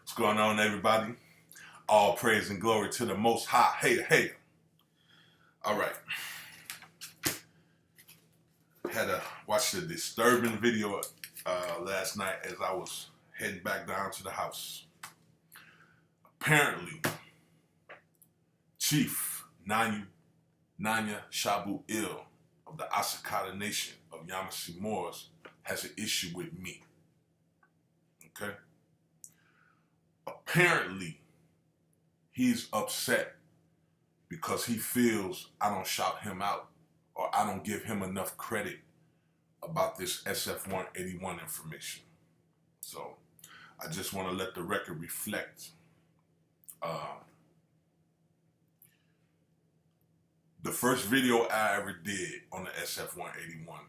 What's going on, everybody? All praise and glory to the Most High. Hey. All right. Had to watch the disturbing video last night as I was heading back down to the house. Apparently, Chief Nanya Shaabu Eil of the Asakata Nation of Yamasee Moors has an issue with me. Okay? Apparently, he's upset because he feels I don't shout him out or I don't give him enough credit about this SF-181 information. So I just want to let the record reflect the first video I ever did on the SF-181.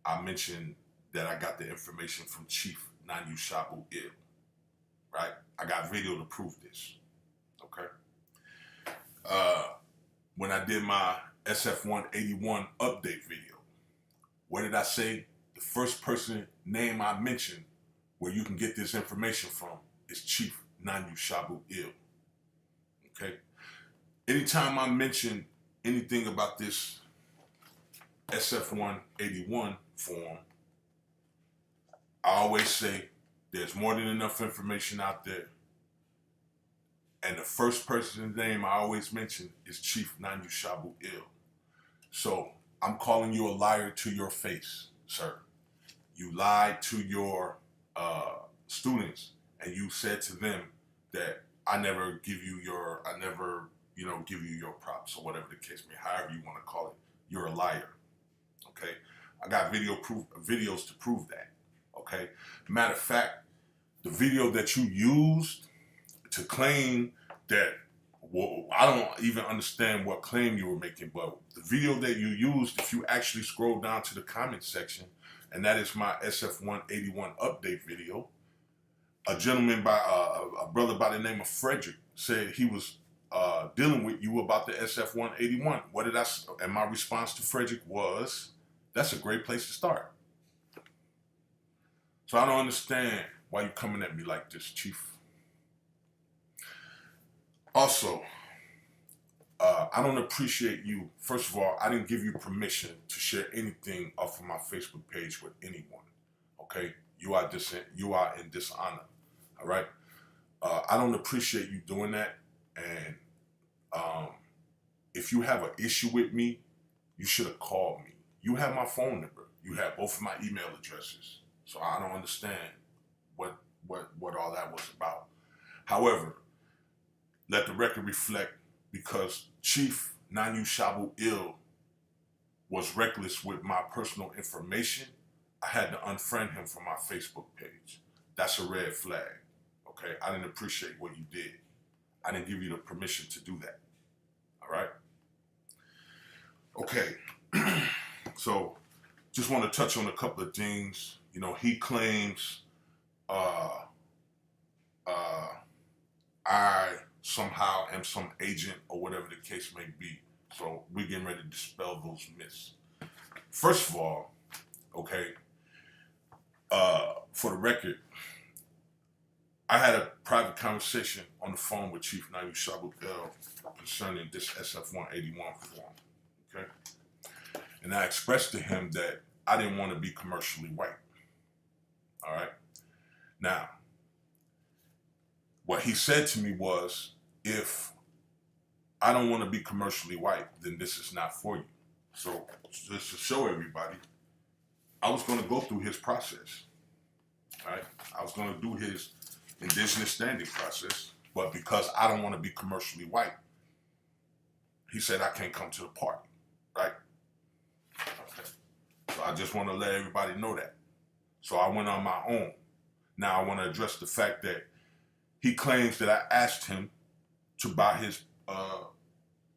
I mentioned that I got the information from Chief Nanya Shaabu Eil. Right? I got video to prove this. Okay? When I did my SF-181 update video, what did I say? The first person name I mentioned where you can get this information from is Chief Nanya Shaabu Eil. Okay? Anytime I mention anything about this SF-181 form, I always say there's more than enough information out there. And the first person's name I always mention is Chief Nanya Shaabu Eil. So I'm calling you a liar to your face, sir. You lied to your students, and you said to them that I never give you your props or whatever the case may be, however you want to call it. You're a liar. Okay? I got videos to prove that. Okay? Matter of fact, the video that you used to claim that, well, I don't even understand what claim you were making, but the video that you used, if you actually scroll down to the comment section, and that is my SF-181 update video, a gentleman a brother by the name of Frederick said he was dealing with you about the SF-181. And my response to Frederick was, that's a great place to start. So I don't understand why you coming at me like this, Chief. Also, I don't appreciate you. First of all, I didn't give you permission to share anything off of my Facebook page with anyone. Okay? You are in dishonor. All right? I don't appreciate you doing that. And if you have an issue with me, you should have called me. You have my phone number. You have both of my email addresses. So I don't understand what all that was about. However, let the record reflect, because Chief Nanya Shaabu Eil was reckless with my personal information, I had to unfriend him from my Facebook page. That's a red flag. Okay? I didn't appreciate what you did. I didn't give you the permission to do that. All right? Okay. So, just want to touch on a couple of things. You know, he claims I somehow am some agent or whatever the case may be. So we're getting ready to dispel those myths. First of all, okay, for the record, I had a private conversation on the phone with Chief Nanya Shaabu Eil concerning this SF-181 form, okay? And I expressed to him that I didn't want to be commercially white, all right? Now, what he said to me was, if I don't want to be commercially white, then this is not for you. So just to show everybody, I was going to go through his process, right? I was going to do his indigenous standing process, but because I don't want to be commercially white, he said I can't come to the party, right? Okay. So I just want to let everybody know that. So I went on my own. Now I want to address the fact that he claims that I asked him to buy his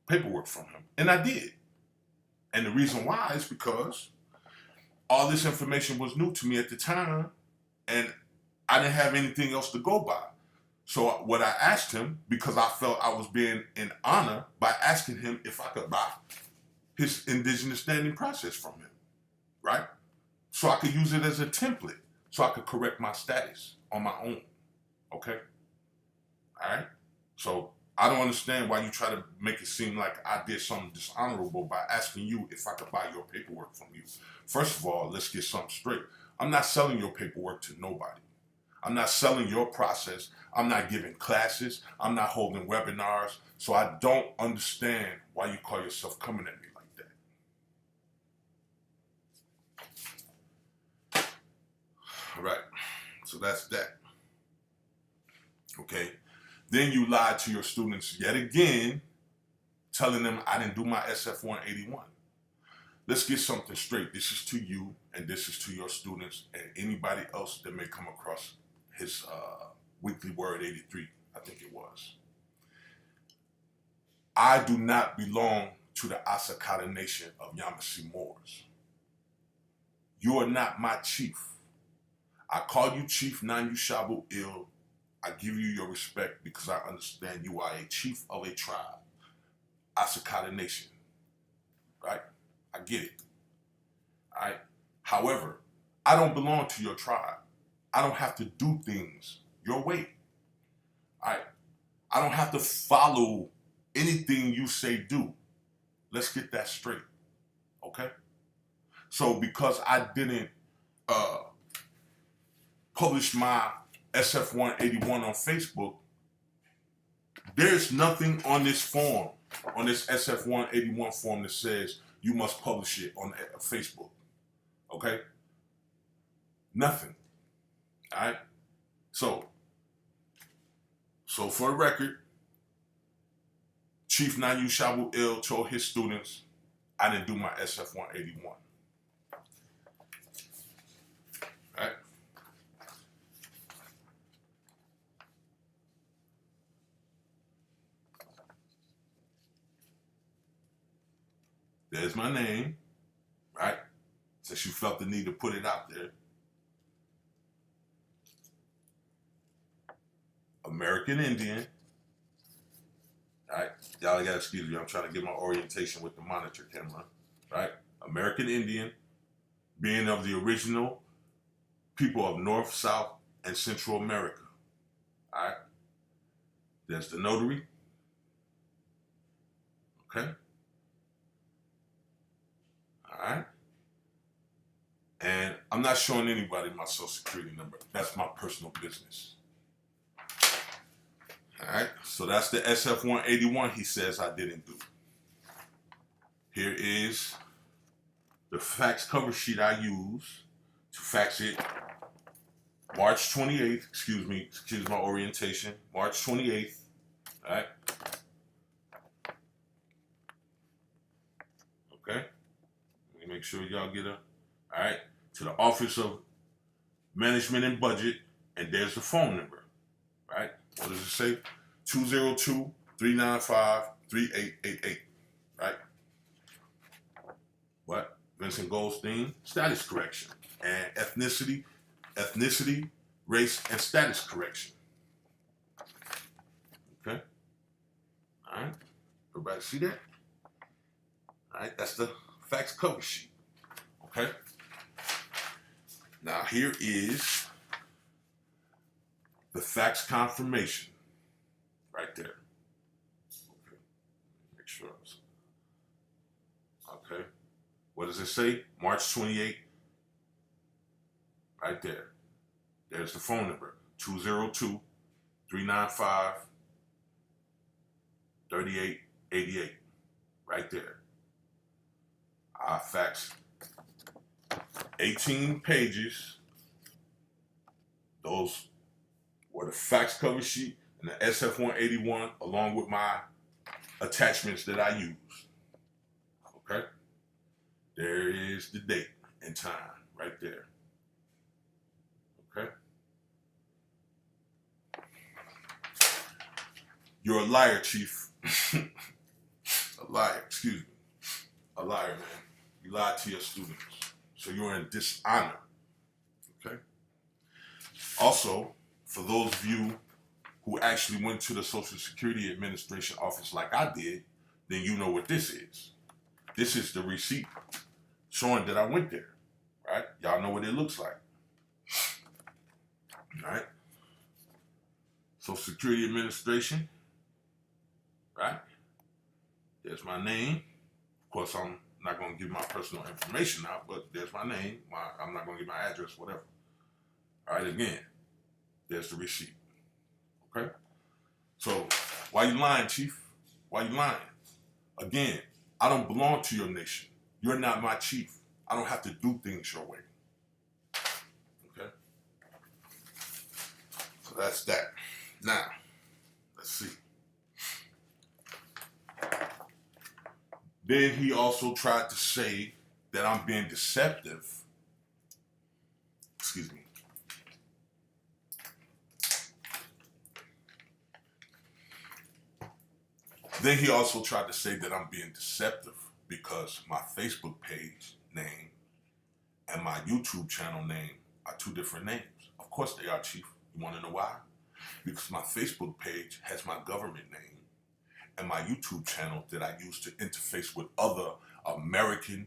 paperwork from him. And I did. And the reason why is because all this information was new to me at the time, and I didn't have anything else to go by. So what I asked him, because I felt I was being in honor by asking him if I could buy his indigenous standing process from him, right? So I could use it as a template, so I could correct my status on my own. Okay? All right? So I don't understand why you try to make it seem like I did something dishonorable by asking you if I could buy your paperwork from you. First of all, let's get something straight. I'm not selling your paperwork to nobody. I'm not selling your process. I'm not giving classes. I'm not holding webinars. So I don't understand why you call yourself coming at me like that. All right. So that's that. Okay. Then you lied to your students yet again, telling them I didn't do my SF-181. Let's get something straight. This is to you, and this is to your students and anybody else that may come across his weekly word 83, I think it was. I do not belong to the Asakata Nation of Yamasee Moors. You are not my chief. I call you Chief Nanya Shaabu Eil. I give you your respect because I understand you are a chief of a tribe, Asakata Nation, right? I get it, all right? However, I don't belong to your tribe. I don't have to do things your way, all right? I don't have to follow anything you say do. Let's get that straight, okay? So because I didn't publish my SF-181 on Facebook, there's nothing on this form, on this SF-181 form that says you must publish it on Facebook, okay? Nothing, all right? So for the record, Chief Nanya Shaabu Eil told his students, I didn't do my SF-181, all right? There's my name, right? Since you felt the need to put it out there. American Indian, right? Y'all gotta excuse me, I'm trying to get my orientation with the monitor camera, right? American Indian, being of the original people of North, South, and Central America, all right? There's the notary, okay? All right? And I'm not showing anybody my social security number. That's my personal business. All right? So that's the SF-181 he says I didn't do. Here is the fax cover sheet I use to fax it March 28th, excuse my orientation, March 28th, all right? Okay? Let me make sure y'all get a, all right, to the Office of Management and Budget, and there's the phone number, right? What does it say? 202-395-3888, right? What? Vincent Goldstein, status correction, and ethnicity, race, and status correction. Okay? All right? Everybody see that? All right, that's the fax cover sheet. Okay? Now here is the fax confirmation right there. Okay. Make sure. Okay. What does it say? March 28th. Right there. There's the phone number. 202-395-3888. Right there. I faxed 18 pages. Those were the fax cover sheet and the SF-181 along with my attachments that I use. Okay? There is the date and time right there. Okay? You're a liar, Chief. A liar, excuse me. A liar, man. You lied to your students. So you're in dishonor. Okay? Also, for those of you who actually went to the Social Security Administration office like I did, then you know what this is. This is the receipt showing that I went there, right? Y'all know what it looks like, all right? Social Security Administration, right? There's my name. Of course, I'm not going to give my personal information out, but there's my name. I'm not going to give my address, whatever. All right, again, there's the receipt. Okay? So, why you lying, Chief? Why you lying? Again, I don't belong to your nation. You're not my chief. I don't have to do things your way. Okay? So that's that. Now, let's see. Then he also tried to say that I'm being deceptive. Excuse me. Then he also tried to say that I'm being deceptive because my Facebook page name and my YouTube channel name are two different names. Of course they are, Chief. You want to know why? Because my Facebook page has my government name and my YouTube channel that I use to interface with other American,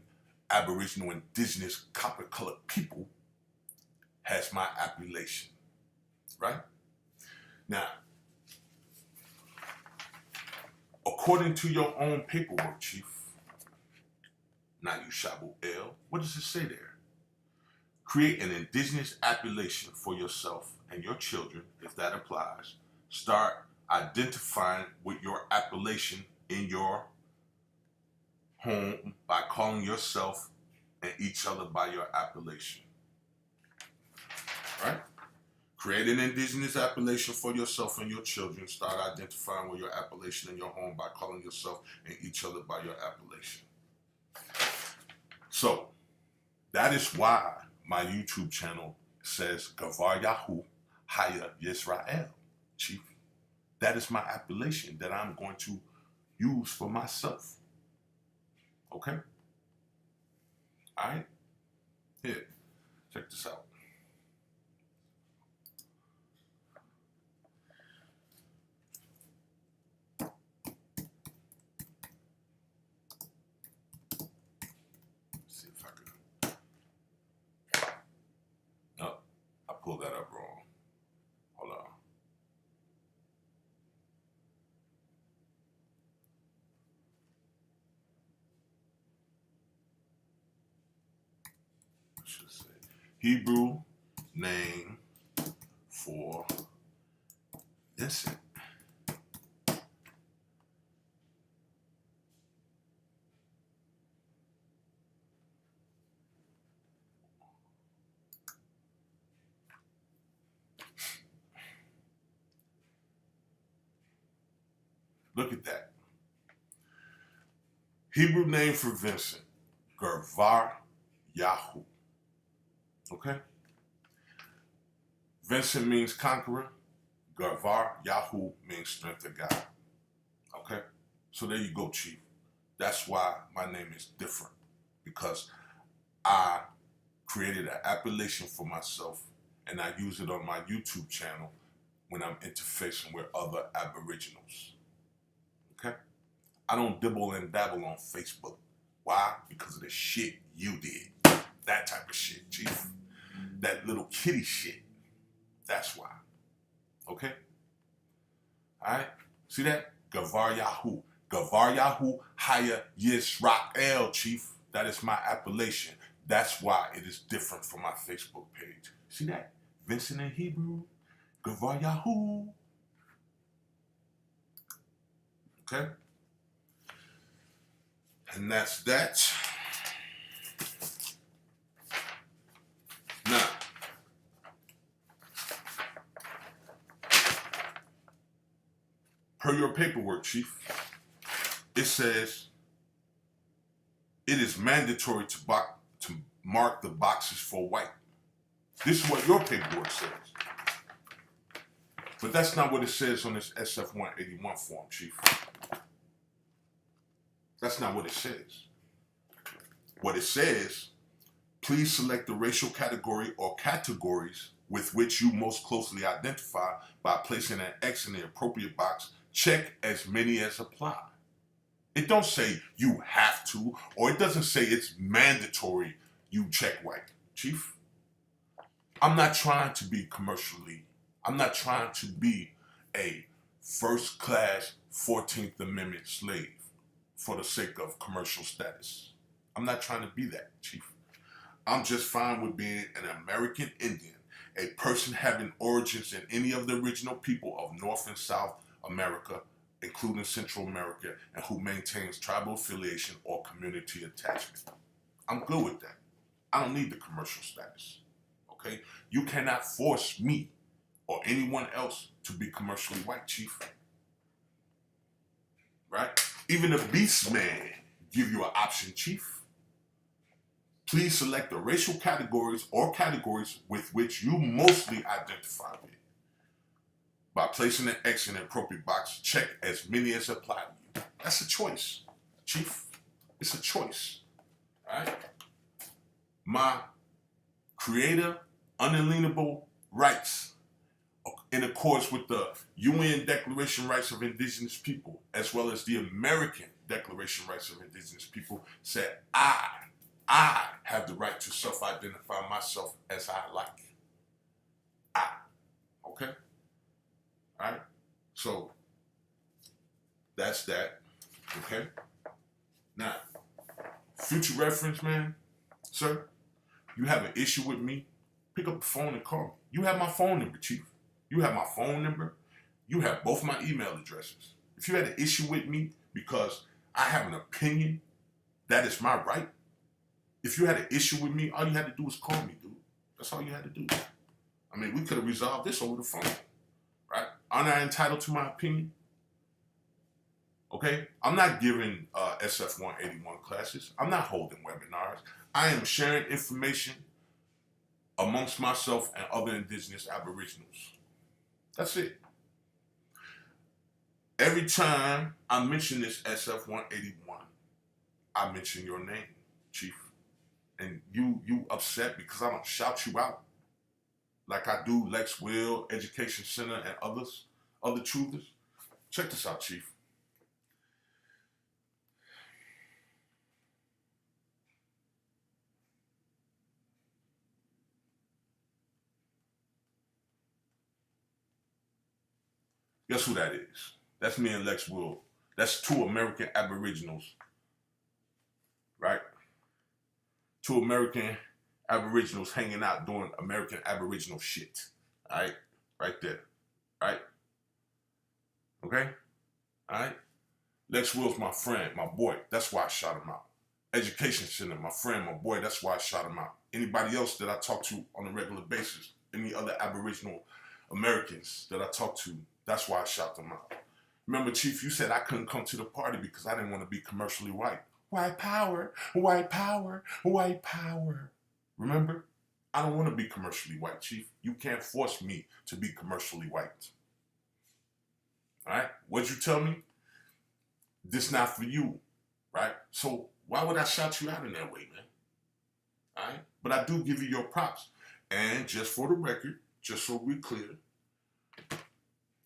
Aboriginal, Indigenous, copper-colored people has my appellation, right? Now, according to your own paperwork, Chief Nanya Shaabu Eil, what does it say there? Create an indigenous appellation for yourself and your children, if that applies. Start identifying with your appellation in your home by calling yourself and each other by your appellation. Right? Create an indigenous appellation for yourself and your children. Start identifying with your appellation in your home by calling yourself and each other by your appellation. So, that is why my YouTube channel says Gavar Yahu Haya Yisrael, Chief. That is my appellation that I'm going to use for myself. Okay? All right? Here, check this out. Pull that up wrong. Hold on. I should say Hebrew name for Vincent. Look at that. Hebrew name for Vincent, Gavar Yahu. Okay? Vincent means conqueror. Gavar Yahu means strength of God. Okay? So there you go, Chief. That's why my name is different. Because I created an appellation for myself and I use it on my YouTube channel when I'm interfacing with other Aboriginals. Okay? I don't dibble and dabble on Facebook. Why? Because of the shit you did. That type of shit, Chief. That little kitty shit. That's why. Okay? Alright? See that? Gavar Yahu. Gavar Yahu Haya Yisrael, Chief. That is my appellation. That's why it is different from my Facebook page. See that? Vincent in Hebrew. Gavar Yahu. Okay? And that's that. Now, per your paperwork, Chief, it says it is mandatory to mark the boxes for white. This is what your paperwork says. But that's not what it says on this SF-181 form, Chief. That's not what it says. What it says, please select the racial category or categories with which you most closely identify by placing an X in the appropriate box. Check as many as apply. It don't say you have to, or it doesn't say it's mandatory you check white. Chief, I'm not trying to be a first-class 14th Amendment slave for the sake of commercial status. I'm not trying to be that, Chief. I'm just fine with being an American Indian, a person having origins in any of the original people of North and South America, including Central America, and who maintains tribal affiliation or community attachment. I'm good with that. I don't need the commercial status, okay? You cannot force me or anyone else to be commercially white, Chief. Right? Even the Beast Man give you an option, Chief. Please select the racial categories or categories with which you mostly identify with. By placing an X in the appropriate box, check as many as apply to you. That's a choice, Chief. It's a choice. All right? My creator, unalienable rights in accordance with the UN Declaration Rights of Indigenous People, as well as the American Declaration Rights of Indigenous People, said I have the right to self-identify myself as I like. Okay? All right? So, that's that. Okay? Now, future reference, man, sir, you have an issue with me, pick up the phone and call me. You have my phone number, Chief. You have my phone number. You have both my email addresses. If you had an issue with me because I have an opinion, that is my right. If you had an issue with me, all you had to do was call me, dude. That's all you had to do. I mean, we could have resolved this over the phone, right? Aren't I entitled to my opinion? Okay? I'm not giving SF 181 classes. I'm not holding webinars. I am sharing information amongst myself and other indigenous aboriginals. That's it. Every time I mention this SF 181, I mention your name, Chief. And you upset because I don't shout you out like I do Lex Will, Education Center, and other truthers. Check this out, Chief. Guess who that is? That's me and Lex Will. That's two American Aboriginals, right? Two American Aboriginals hanging out doing American Aboriginal shit. All right? Right there. All right? Okay? All right? Lex Will's my friend, my boy. That's why I shot him out. Education Center, my friend, my boy. That's why I shot him out. Anybody else that I talk to on a regular basis, any other Aboriginal Americans that I talk to, that's why I shot them out. Remember, Chief, you said I couldn't come to the party because I didn't want to be commercially white. White power, white power, white power. Remember? I don't want to be commercially white, Chief. You can't force me to be commercially white. All right? What'd you tell me? This not for you, right? So why would I shout you out in that way, man? All right? But I do give you your props. And just for the record, just so we're clear,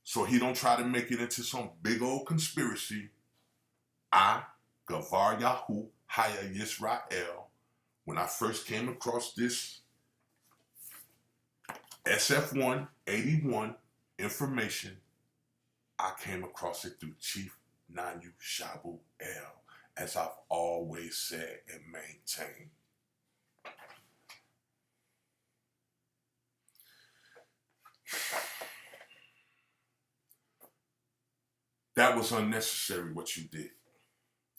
so he don't try to make it into some big old conspiracy, I, Gavar Yahu Haya Yisrael, when I first came across this SF 181 information, I came across it through Chief Nanya Shaabu Eil, as I've always said and maintained. That was unnecessary what you did,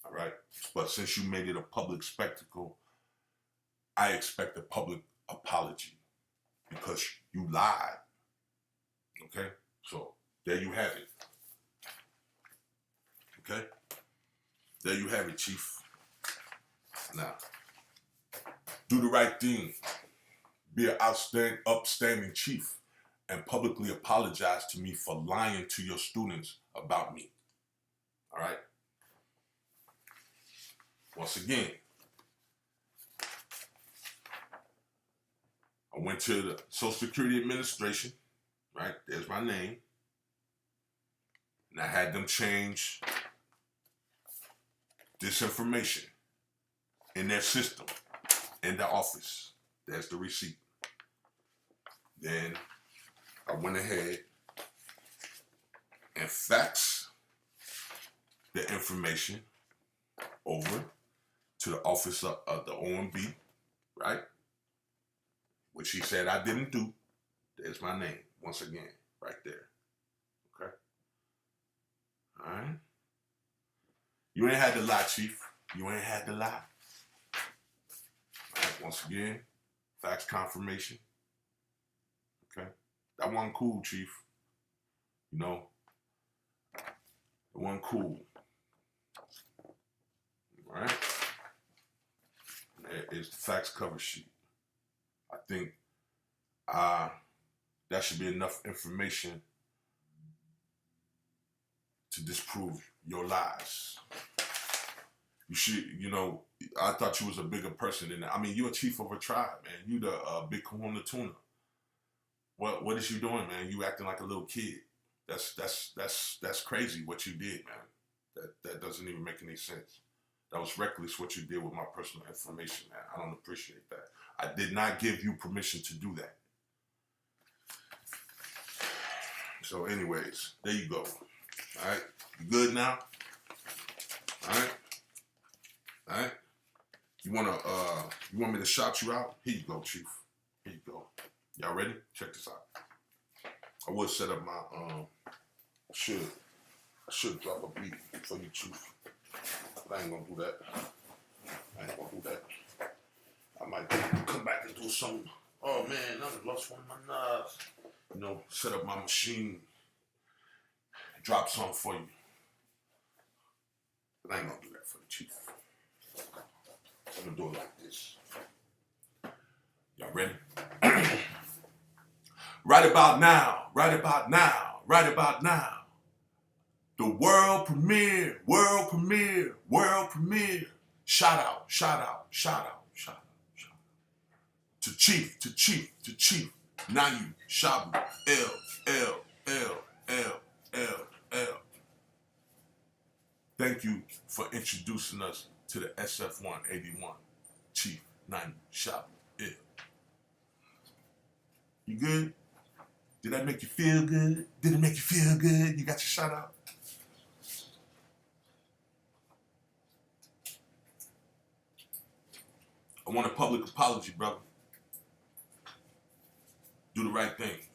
all right? But since you made it a public spectacle, I expect a public apology because you lied, okay? So there you have it, okay? There you have it, Chief. Now, do the right thing. Be an upstanding chief and publicly apologize to me for lying to your students about me. All right? Once again, I went to the Social Security Administration, right? There's my name. And I had them change this information in their system, in the office. There's the receipt. Then I went ahead and fax the information over to the office of the OMB, right? Which he said I didn't do. There's my name, once again, right there. Okay? All right? You ain't had to lie, Chief. You ain't had to lie. All right, once again, fax confirmation. Okay? That wasn't cool, Chief. You know? It wasn't cool. All right? There is the fax cover sheet. I think that should be enough information to disprove your lies. You should, you know, I thought you was a bigger person than that. I mean, you're a chief of a tribe, man. You the big kahuna tuna. What is you doing, man? You acting like a little kid. That's crazy what you did, man. That doesn't even make any sense. That was reckless what you did with my personal information, man. I don't appreciate that. I did not give you permission to do that. So anyways, there you go. All right? You good now? All right? All right? You want me to shout you out? Here you go, Chief. Here you go. Y'all ready? Check this out. I would set up my I should drop a beat for you, Chief. But I ain't gonna do that. I might come back and do something. Oh man, I lost one of my knives. You know, set up my machine, drop something for you. But I ain't gonna do that for the Chief. I'm gonna do it like this. Y'all ready? Right about now, the world premiere. Shout out to Chief Nanya Shaabu Eil. Thank you for introducing us to the SF-181, Chief Nanya Shaabu Eil. You good? Did that make you feel good? Did it make you feel good? You got your shout out? I want a public apology, brother. Do the right thing.